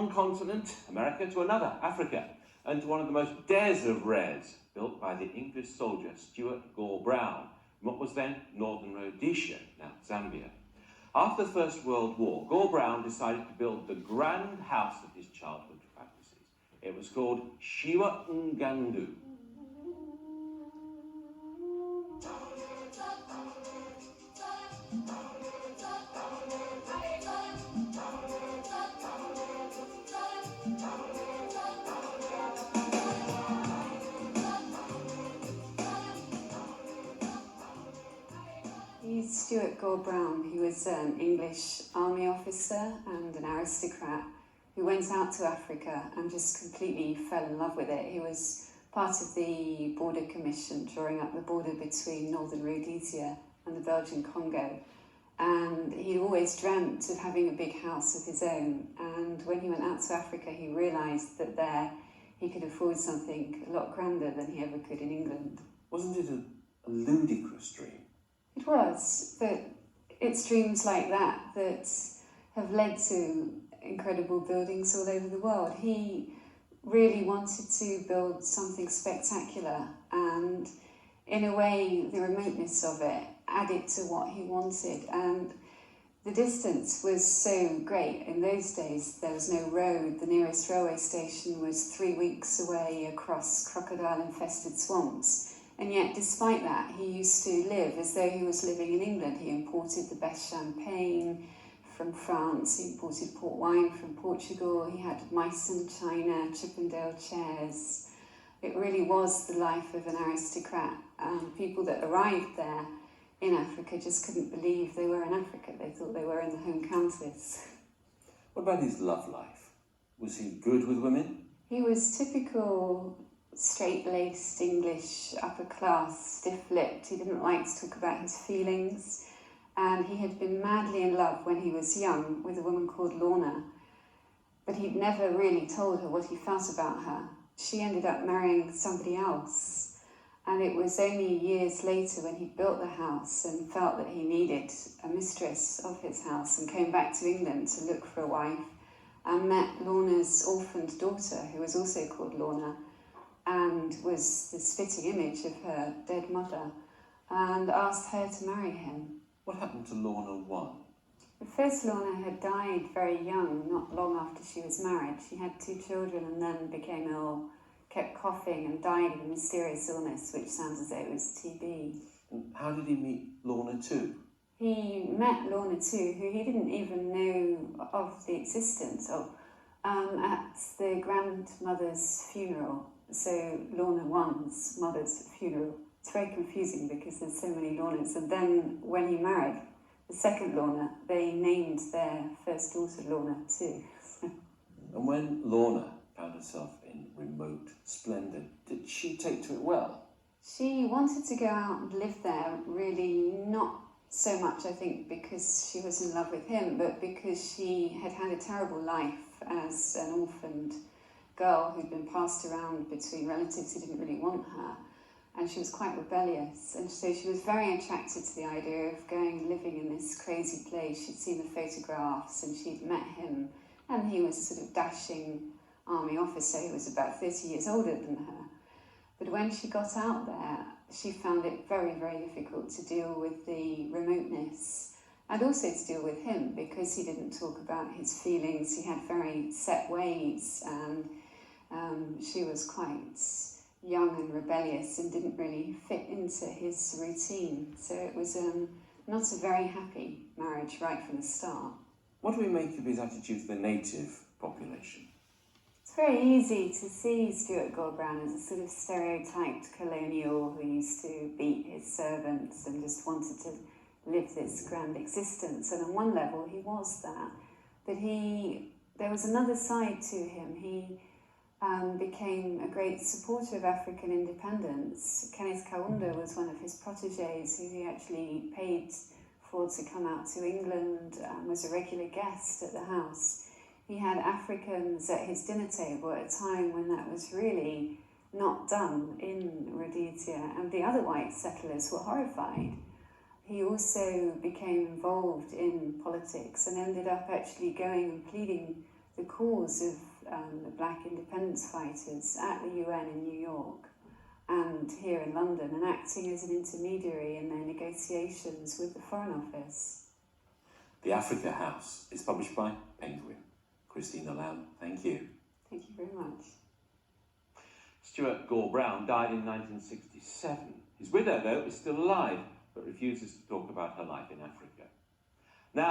one continent, America, to another, Africa, and to one of the most dares of rares, built by the English soldier Stuart Gore-Brown, in what was then Northern Rhodesia, now Zambia. After the First World War, Gore-Brown decided to build the grand house of his childhood fantasies. It was called Shiwa Ngandu. He's Stuart Gore-Brown. He was an English army officer and an aristocrat who went out to Africa and just completely fell in love with it. He was part of the border commission drawing up the border between Northern Rhodesia and the Belgian Congo. And he'd always dreamt of having a big house of his own. And when he went out to Africa, he realised that there he could afford something a lot grander than he ever could in England. Wasn't it a ludicrous dream? It was, but it's dreams like that that have led to incredible buildings all over the world. He really wanted to build something spectacular, and in a way the remoteness of it added to what he wanted, and the distance was so great. In those days there was no road. The nearest railway station was 3 weeks away across crocodile-infested swamps. And yet, despite that, he used to live as though he was living in England. He imported the best champagne from France, he imported port wine from Portugal, he had Meissen china, Chippendale chairs. It really was the life of an aristocrat. People that arrived there in Africa just couldn't believe they were in Africa. They thought they were in the home counties. What about his love life? Was he good with women? He was typical straight-laced English, upper-class, stiff-lipped. He didn't like to talk about his feelings, and he had been madly in love when he was young with a woman called Lorna, but he'd never really told her what he felt about her. She ended up marrying somebody else, and it was only years later when he built the house and felt that he needed a mistress of his house and came back to England to look for a wife and met Lorna's orphaned daughter, who was also called Lorna, and was this fitting image of her dead mother, and asked her to marry him. What happened to Lorna 1? The first Lorna had died very young, not long after she was married. She had 2 children and then became ill, kept coughing and died of a mysterious illness, which sounds as though it was TB. And how did he meet Lorna 2? He met Lorna 2, who he didn't even know of the existence of, at the grandmother's funeral. So Lorna 1's mother's funeral. It's very confusing because there's so many Lornas. And then when he married the second Lorna, they named their first daughter Lorna too. And when Lorna found herself in remote splendour, did she take to it well? She wanted to go out and live there, really not so much, I think, because she was in love with him, but because she had had a terrible life as an orphaned girl who'd been passed around between relatives who didn't really want her, and she was quite rebellious, and so she was very attracted to the idea of going and living in this crazy place. She'd seen the photographs and she'd met him, and he was a sort of dashing army officer who was about 30 years older than her. But when she got out there, she found it very, very difficult to deal with the remoteness, and also to deal with him, because he didn't talk about his feelings. He had very set ways, and she was quite young and rebellious and didn't really fit into his routine. So it was not a very happy marriage right from the start. What do we make of his attitude to the native population? It's very easy to see Stuart Gore-Brown as a sort of stereotyped colonial who used to beat his servants and just wanted to live this grand existence. And on one level he was that, but there was another side to him. He became a great supporter of African independence. Kenneth Kaunda was one of his protégés who he actually paid for to come out to England, was a regular guest at the house. He had Africans at his dinner table at a time when that was really not done in Rhodesia, and the other white settlers were horrified. He also became involved in politics and ended up actually going and pleading the cause of the black independence fighters at the UN in New York and here in London, and acting as an intermediary in their negotiations with the Foreign Office. The Africa House is published by Penguin. Christina Lamb, thank you. Thank you very much. Stuart Gore-Brown died in 1967. His widow, though, is still alive, but refuses to talk about her life in Africa.